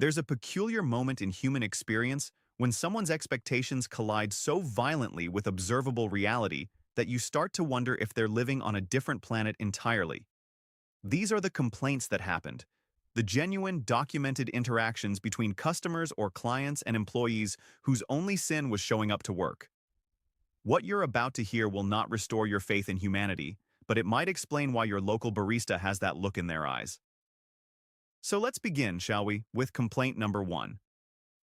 There's a peculiar moment in human experience when someone's expectations collide so violently with observable reality that you start to wonder if they're living on a different planet entirely. These are the complaints that happened, the genuine, documented interactions between customers or clients and employees whose only sin was showing up to work. What you're about to hear will not restore your faith in humanity, but it might explain why your local barista has that look in their eyes. So let's begin, shall we, with complaint number 1.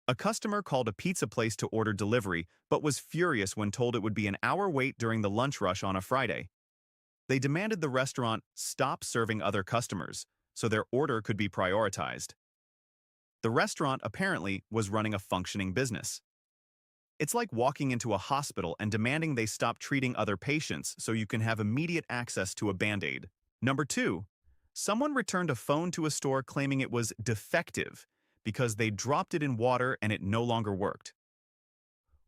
A customer called a pizza place to order delivery, but was furious when told it would be an hour wait during the lunch rush on a Friday. They demanded the restaurant stop serving other customers, so their order could be prioritized. The restaurant, apparently, was running a functioning business. It's like walking into a hospital and demanding they stop treating other patients so you can have immediate access to a Band-Aid. Number 2. Someone returned a phone to a store claiming it was defective because they dropped it in water and it no longer worked.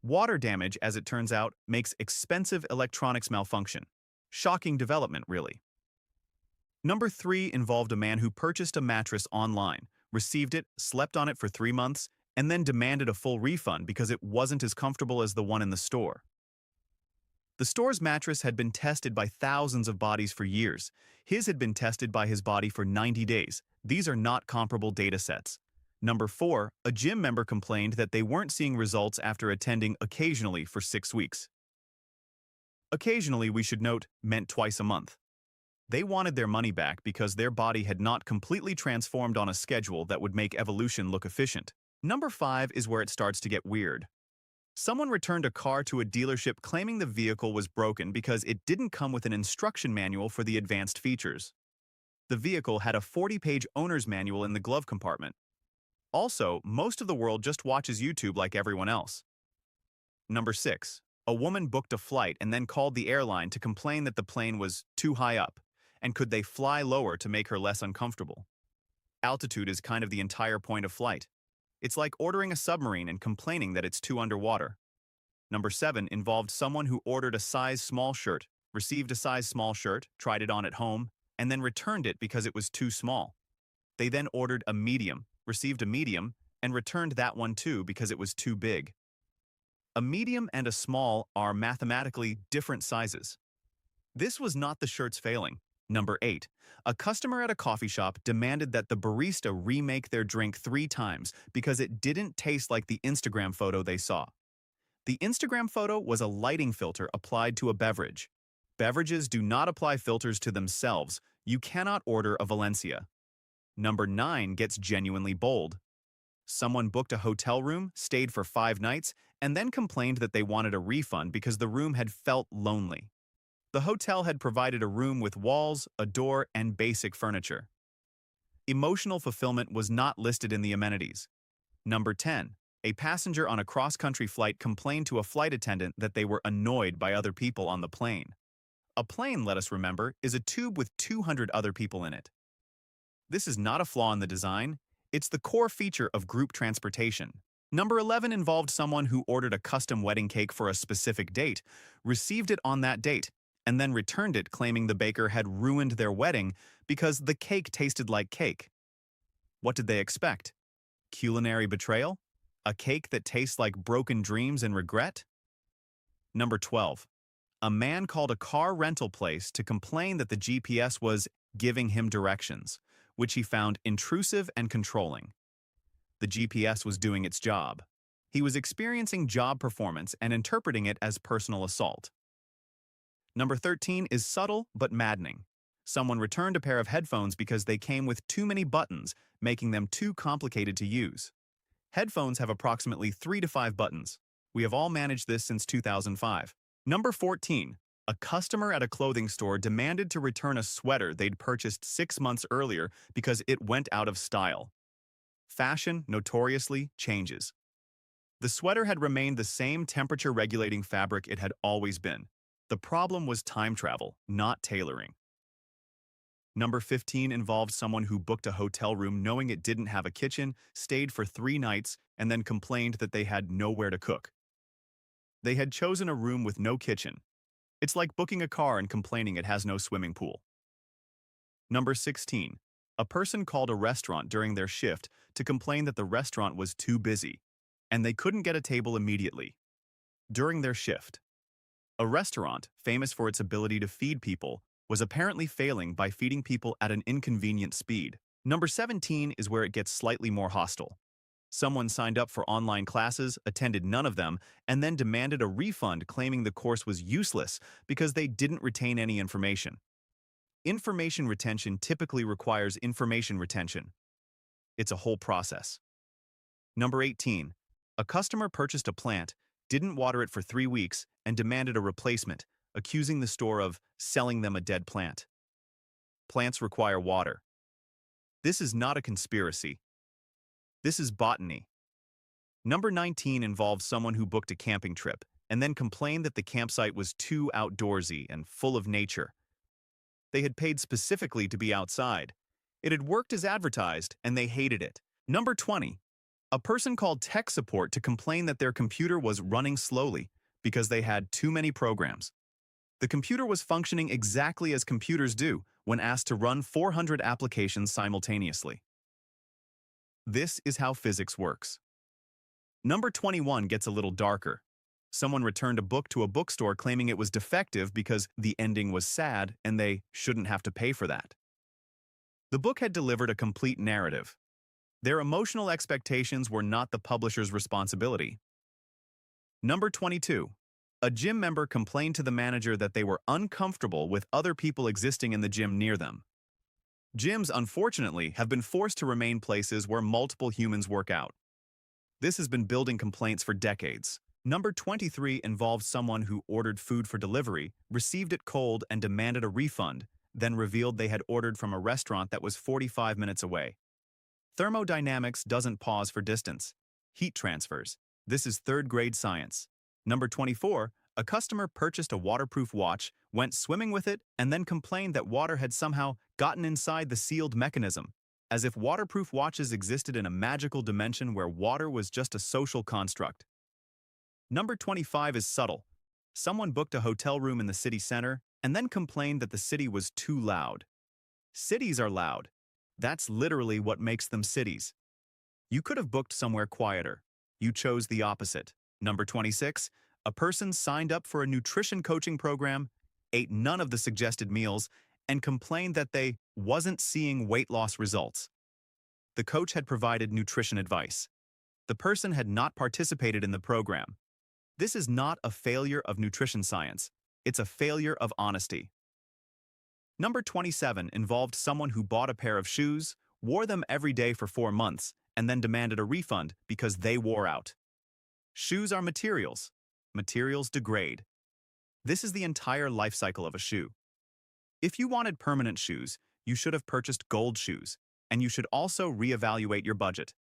Water damage, as it turns out, makes expensive electronics malfunction. Shocking development, really. Number 3 involved a man who purchased a mattress online, received it, slept on it for 3 months, and then demanded a full refund because it wasn't as comfortable as the one in the store. The store's mattress had been tested by thousands of bodies for years. His had been tested by his body for 90 days. These are not comparable data sets. Number 4, a gym member complained that they weren't seeing results after attending occasionally for 6 weeks. Occasionally, we should note, meant twice a month. They wanted their money back because their body had not completely transformed on a schedule that would make evolution look efficient. Number 5 is where it starts to get weird. Someone returned a car to a dealership claiming the vehicle was broken because it didn't come with an instruction manual for the advanced features. The vehicle had a 40-page owner's manual in the glove compartment. Also, most of the world just watches YouTube like everyone else. Number 6. A woman booked a flight and then called the airline to complain that the plane was too high up, and could they fly lower to make her less uncomfortable. Altitude is kind of the entire point of flight. It's like ordering a submarine and complaining that it's too underwater. Number 7 involved someone who ordered a size small shirt, received a size small shirt, tried it on at home, and then returned it because it was too small. They then ordered a medium, received a medium, and returned that one too because it was too big. A medium and a small are mathematically different sizes. This was not the shirt's failing. Number 8. A customer at a coffee shop demanded that the barista remake their drink 3 times because it didn't taste like the Instagram photo they saw. The Instagram photo was a lighting filter applied to a beverage. Beverages do not apply filters to themselves. You cannot order a Valencia. Number 9 gets genuinely bold. Someone booked a hotel room, stayed for 5 nights, and then complained that they wanted a refund because the room had felt lonely. The hotel had provided a room with walls, a door, and basic furniture. Emotional fulfillment was not listed in the amenities. Number 10. A passenger on a cross-country flight complained to a flight attendant that they were annoyed by other people on the plane. A plane, let us remember, is a tube with 200 other people in it. This is not a flaw in the design. It's the core feature of group transportation. Number 11 involved someone who ordered a custom wedding cake for a specific date, received it on that date, and then returned it claiming the baker had ruined their wedding because the cake tasted like cake. What did they expect? Culinary betrayal? A cake that tastes like broken dreams and regret? Number 12. A man called a car rental place to complain that the GPS was giving him directions, which he found intrusive and controlling. The GPS was doing its job. He was experiencing job performance and interpreting it as personal assault. Number 13 is subtle but maddening. Someone returned a pair of headphones because they came with too many buttons, making them too complicated to use. Headphones have approximately 3 to 5 buttons. We have all managed this since 2005. Number 14. A customer at a clothing store demanded to return a sweater they'd purchased 6 months earlier because it went out of style. Fashion, notoriously, changes. The sweater had remained the same temperature-regulating fabric it had always been. The problem was time travel, not tailoring. Number 15 involved someone who booked a hotel room knowing it didn't have a kitchen, stayed for 3 nights, and then complained that they had nowhere to cook. They had chosen a room with no kitchen. It's like booking a car and complaining it has no swimming pool. Number 16. A person called a restaurant during their shift to complain that the restaurant was too busy, and they couldn't get a table immediately. During their shift, a restaurant, famous for its ability to feed people, was apparently failing by feeding people at an inconvenient speed. Number 17 is where it gets slightly more hostile. Someone signed up for online classes, attended none of them, and then demanded a refund claiming the course was useless because they didn't retain any information. Information retention typically requires information retention. It's a whole process. Number 18. A customer purchased a plant, didn't water it for 3 weeks, and demanded a replacement, accusing the store of selling them a dead plant. Plants require water. This is not a conspiracy. This is botany. Number 19 involves someone who booked a camping trip and then complained that the campsite was too outdoorsy and full of nature. They had paid specifically to be outside. It had worked as advertised, and they hated it. Number 20. A person called tech support to complain that their computer was running slowly because they had too many programs. The computer was functioning exactly as computers do when asked to run 400 applications simultaneously. This is how physics works. Number 21 gets a little darker. Someone returned a book to a bookstore claiming it was defective because the ending was sad and they shouldn't have to pay for that. The book had delivered a complete narrative. Their emotional expectations were not the publisher's responsibility. Number 22. A gym member complained to the manager that they were uncomfortable with other people existing in the gym near them. Gyms, unfortunately, have been forced to remain places where multiple humans work out. This has been building complaints for decades. Number 23 involves someone who ordered food for delivery, received it cold, and demanded a refund, then revealed they had ordered from a restaurant that was 45 minutes away. Thermodynamics doesn't pause for distance. Heat transfers. This is third-grade science. Number 24, a customer purchased a waterproof watch, went swimming with it, and then complained that water had somehow gotten inside the sealed mechanism, as if waterproof watches existed in a magical dimension where water was just a social construct. Number 25 is subtle. Someone booked a hotel room in the city center and then complained that the city was too loud. Cities are loud. That's literally what makes them cities. You could have booked somewhere quieter. You chose the opposite. Number 26, a person signed up for a nutrition coaching program, ate none of the suggested meals, and complained that they wasn't seeing weight loss results. The coach had provided nutrition advice. The person had not participated in the program. This is not a failure of nutrition science. It's a failure of honesty. Number 27 involved someone who bought a pair of shoes, wore them every day for 4 months, and then demanded a refund because they wore out. Shoes are materials. Materials degrade. This is the entire life cycle of a shoe. If you wanted permanent shoes, you should have purchased gold shoes, and you should also reevaluate your budget.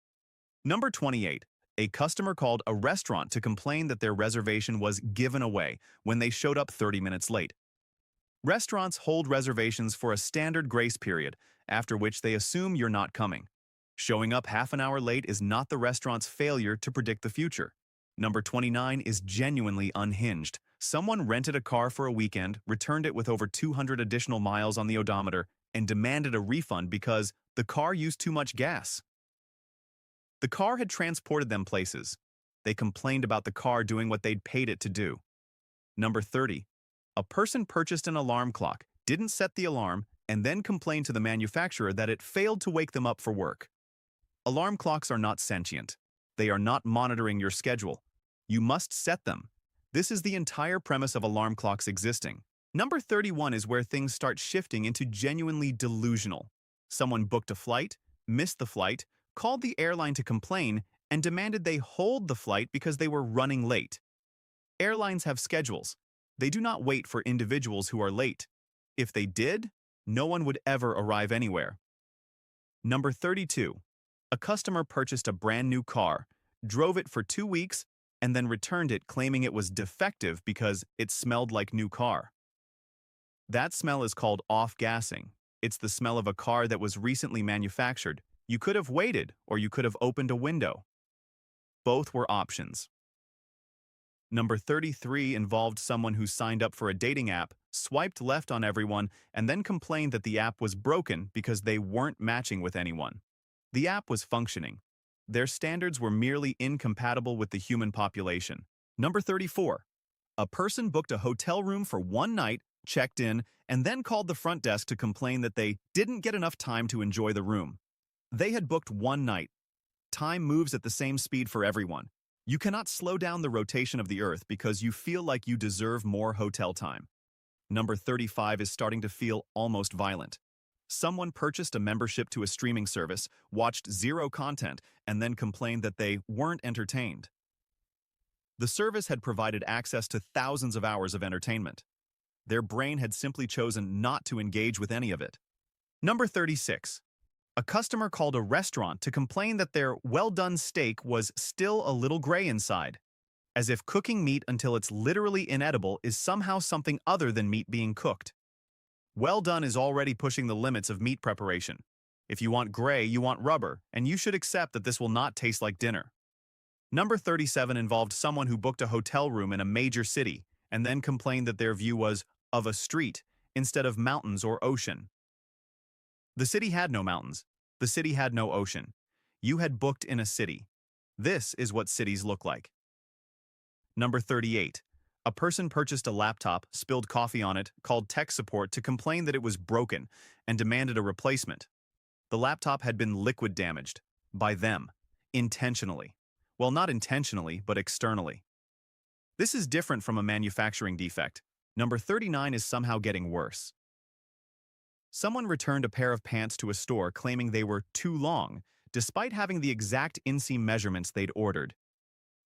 Number 28. A customer called a restaurant to complain that their reservation was given away when they showed up 30 minutes late. Restaurants hold reservations for a standard grace period, after which they assume you're not coming. Showing up half an hour late is not the restaurant's failure to predict the future. Number 29 is genuinely unhinged. Someone rented a car for a weekend, returned it with over 200 additional miles on the odometer, and demanded a refund because the car used too much gas. The car had transported them places. They complained about the car doing what they'd paid it to do. Number 30. A person purchased an alarm clock, didn't set the alarm, and then complained to the manufacturer that it failed to wake them up for work. Alarm clocks are not sentient. They are not monitoring your schedule. You must set them. This is the entire premise of alarm clocks existing. Number 31 is where things start shifting into genuinely delusional. Someone booked a flight, missed the flight, called the airline to complain, and demanded they hold the flight because they were running late. Airlines have schedules. They do not wait for individuals who are late. If they did, no one would ever arrive anywhere. Number 32. A customer purchased a brand new car, drove it for 2 weeks, and then returned it claiming it was defective because it smelled like new car. That smell is called off-gassing. It's the smell of a car that was recently manufactured. You could have waited, or you could have opened a window. Both were options. Number 33 involved someone who signed up for a dating app, swiped left on everyone, and then complained that the app was broken because they weren't matching with anyone. The app was functioning. Their standards were merely incompatible with the human population. Number 34. A person booked a hotel room for one night, checked in, and then called the front desk to complain that they didn't get enough time to enjoy the room. They had booked one night. Time moves at the same speed for everyone. You cannot slow down the rotation of the Earth because you feel like you deserve more hotel time. Number 35 is starting to feel almost violent. Someone purchased a membership to a streaming service, watched zero content, and then complained that they weren't entertained. The service had provided access to thousands of hours of entertainment. Their brain had simply chosen not to engage with any of it. Number 36. A customer called a restaurant to complain that their well-done steak was still a little gray inside, as if cooking meat until it's literally inedible is somehow something other than meat being cooked. Well done is already pushing the limits of meat preparation. If you want gray, you want rubber, and you should accept that this will not taste like dinner. Number 37 involved someone who booked a hotel room in a major city and then complained that their view was of a street instead of mountains or ocean. The city had no mountains. The city had no ocean. You had booked in a city. This is what cities look like. Number 38. A person purchased a laptop, spilled coffee on it, called tech support to complain that it was broken, and demanded a replacement. The laptop had been liquid damaged. By them. Intentionally. Well, not intentionally, but externally. This is different from a manufacturing defect. Number 39 is somehow getting worse. Someone returned a pair of pants to a store claiming they were too long, despite having the exact inseam measurements they'd ordered.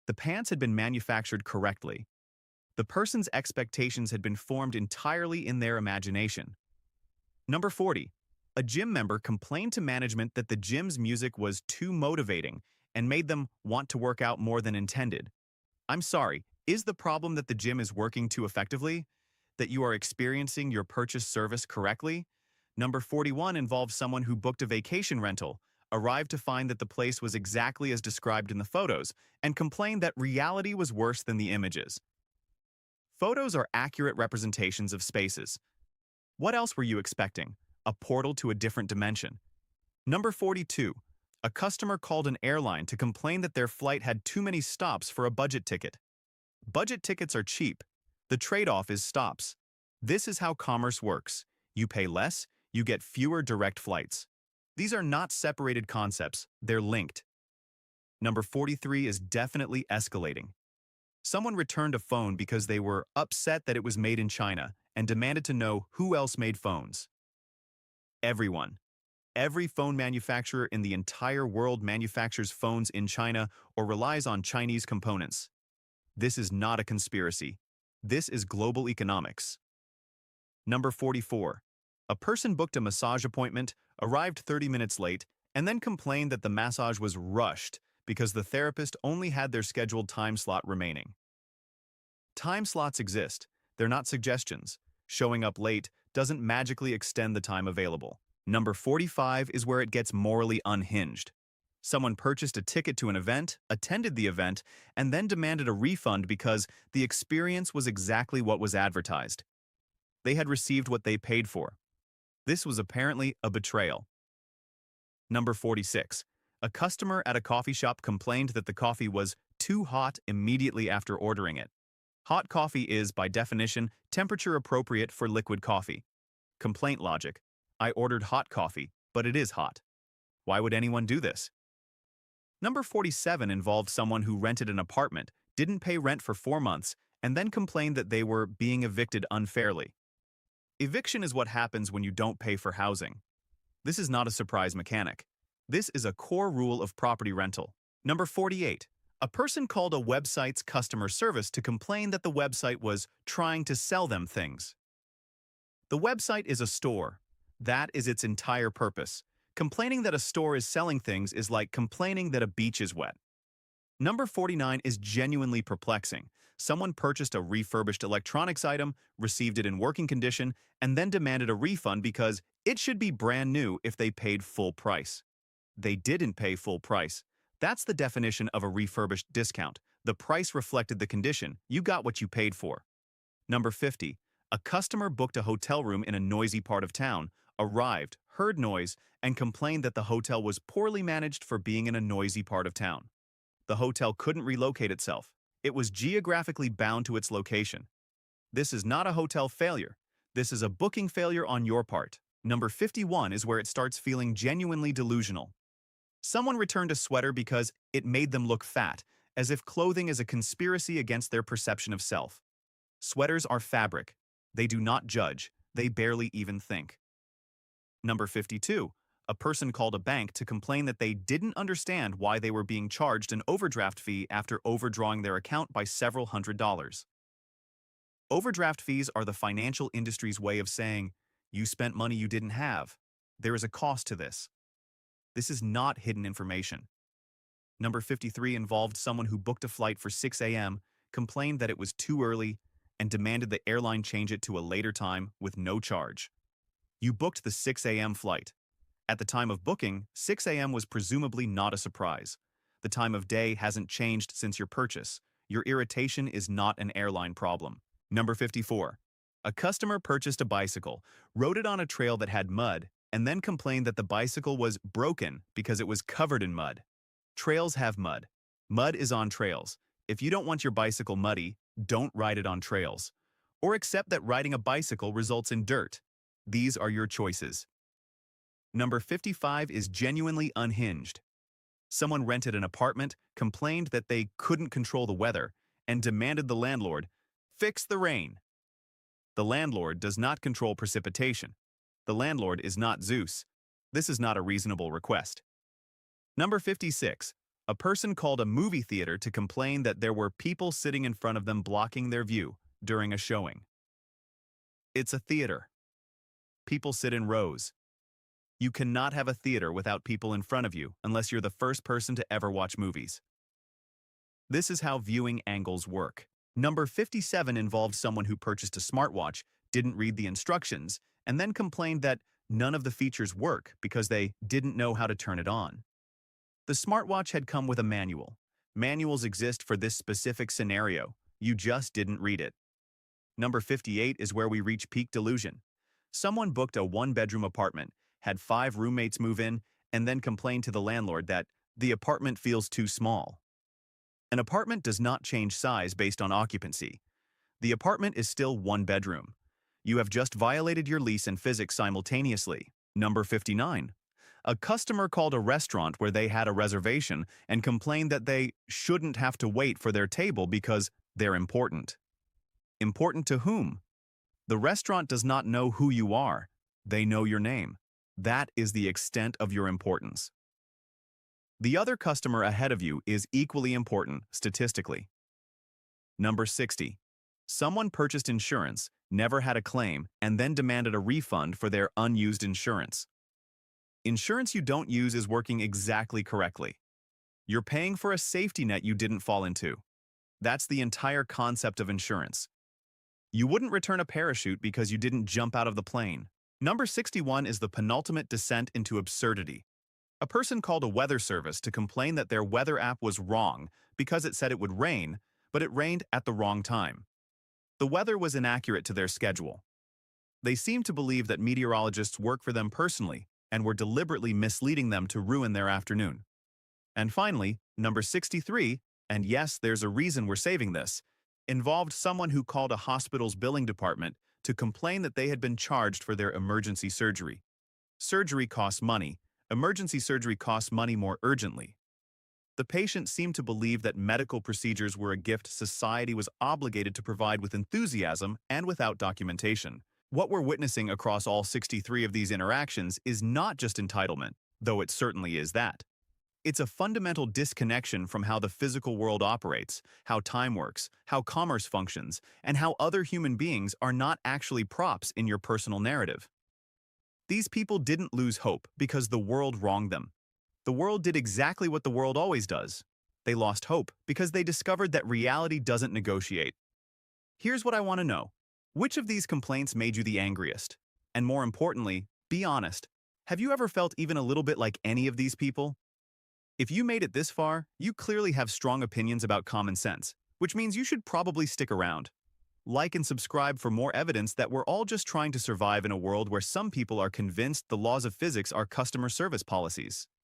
The pants had been manufactured correctly. The person's expectations had been formed entirely in their imagination. Number 40. A gym member complained to management that the gym's music was too motivating and made them want to work out more than intended. I'm sorry, is the problem that the gym is working too effectively? That you are experiencing your purchase service correctly? Number 41 involves someone who booked a vacation rental, arrived to find that the place was exactly as described in the photos, and complained that reality was worse than the images. Photos are accurate representations of spaces. What else were you expecting? A portal to a different dimension. Number 42. A customer called an airline to complain that their flight had too many stops for a budget ticket. Budget tickets are cheap. The trade-off is stops. This is how commerce works. You pay less, you get fewer direct flights. These are not separated concepts, they're linked. Number 43 is definitely escalating. Someone returned a phone because they were upset that it was made in China and demanded to know who else made phones. Everyone. Every phone manufacturer in the entire world manufactures phones in China or relies on Chinese components. This is not a conspiracy. This is global economics. Number 44. A person booked a massage appointment, arrived 30 minutes late, and then complained that the massage was rushed because the therapist only had their scheduled time slot remaining. Time slots exist. They're not suggestions. Showing up late doesn't magically extend the time available. Number 45 is where it gets morally unhinged. Someone purchased a ticket to an event, attended the event, and then demanded a refund because the experience was exactly what was advertised. They had received what they paid for. This was apparently a betrayal. Number 46. A customer at a coffee shop complained that the coffee was too hot immediately after ordering it. Hot coffee is, by definition, temperature appropriate for liquid coffee. Complaint logic. I ordered hot coffee, but it is hot. Why would anyone do this? Number 47 involved someone who rented an apartment, didn't pay rent for 4 months, and then complained that they were being evicted unfairly. Eviction is what happens when you don't pay for housing. This is not a surprise mechanic. This is a core rule of property rental. Number 48. A person called a website's customer service to complain that the website was trying to sell them things. The website is a store. That is its entire purpose. Complaining that a store is selling things is like complaining that a beach is wet. Number 49 is genuinely perplexing. Someone purchased a refurbished electronics item, received it in working condition, and then demanded a refund because it should be brand new if they paid full price. They didn't pay full price. That's the definition of a refurbished discount. The price reflected the condition. You got what you paid for. Number 50. A customer booked a hotel room in a noisy part of town, arrived, heard noise, and complained that the hotel was poorly managed for being in a noisy part of town. The hotel couldn't relocate itself. It was geographically bound to its location. This is not a hotel failure. This is a booking failure on your part. Number 51 is where it starts feeling genuinely delusional. Someone returned a sweater because it made them look fat, as if clothing is a conspiracy against their perception of self. Sweaters are fabric. They do not judge. They barely even think. Number 52. A person called a bank to complain that they didn't understand why they were being charged an overdraft fee after overdrawing their account by several $100s. Overdraft fees are the financial industry's way of saying, you spent money you didn't have. There is a cost to this. This is not hidden information. Number 53 involved someone who booked a flight for 6 a.m., complained that it was too early, and demanded the airline change it to a later time with no charge. You booked the 6 a.m. flight. At the time of booking, 6 a.m. was presumably not a surprise. The time of day hasn't changed since your purchase. Your irritation is not an airline problem. Number 54. A customer purchased a bicycle, rode it on a trail that had mud, and then complained that the bicycle was broken because it was covered in mud. Trails have mud. Mud is on trails. If you don't want your bicycle muddy, don't ride it on trails. Or accept that riding a bicycle results in dirt. These are your choices. Number 55 is genuinely unhinged. Someone rented an apartment, complained that they couldn't control the weather, and demanded the landlord fix the rain. The landlord does not control precipitation. The landlord is not Zeus. This is not a reasonable request. Number 56. A person called a movie theater to complain that there were people sitting in front of them blocking their view during a showing. It's a theater. People sit in rows. You cannot have a theater without people in front of you unless you're the first person to ever watch movies. This is how viewing angles work. Number 57 involved someone who purchased a smartwatch, didn't read the instructions, and then complained that none of the features work because they didn't know how to turn it on. The smartwatch had come with a manual. Manuals exist for this specific scenario. You just didn't read it. Number 58 is where we reach peak delusion. Someone booked a one-bedroom apartment, had 5 roommates move in, and then complained to the landlord that the apartment feels too small. An apartment does not change size based on occupancy. The apartment is still one bedroom. You have just violated your lease and physics simultaneously. Number 59. A customer called a restaurant where they had a reservation and complained that they shouldn't have to wait for their table because they're important. Important to whom? The restaurant does not know who you are. They know your name. That is the extent of your importance. The other customer ahead of you is equally important statistically. Number 60. Someone purchased insurance, never had a claim, and then demanded a refund for their unused insurance. Insurance you don't use is working exactly correctly. You're paying for a safety net you didn't fall into. That's the entire concept of insurance. You wouldn't return a parachute because you didn't jump out of the plane. Number 61 is the penultimate descent into absurdity. A person called a weather service to complain that their weather app was wrong because it said it would rain, but it rained at the wrong time. The weather was inaccurate to their schedule. They seemed to believe that meteorologists work for them personally and were deliberately misleading them to ruin their afternoon. And finally, number 63, and yes, there's a reason we're saving this, involved someone who called a hospital's billing department to complain that they had been charged for their emergency surgery. Surgery costs money. Emergency surgery costs money more urgently. The patient seemed to believe that medical procedures were a gift society was obligated to provide with enthusiasm and without documentation. What we're witnessing across all 63 of these interactions is not just entitlement, though it certainly is that. It's a fundamental disconnection from how the physical world operates, how time works, how commerce functions, and how other human beings are not actually props in your personal narrative. These people didn't lose hope because the world wronged them. The world did exactly what the world always does. They lost hope because they discovered that reality doesn't negotiate. Here's what I want to know. Which of these complaints made you the angriest? And more importantly, be honest. Have you ever felt even a little bit like any of these people? If you made it this far, you clearly have strong opinions about common sense, which means you should probably stick around. Like and subscribe for more evidence that we're all just trying to survive in a world where some people are convinced the laws of physics are customer service policies.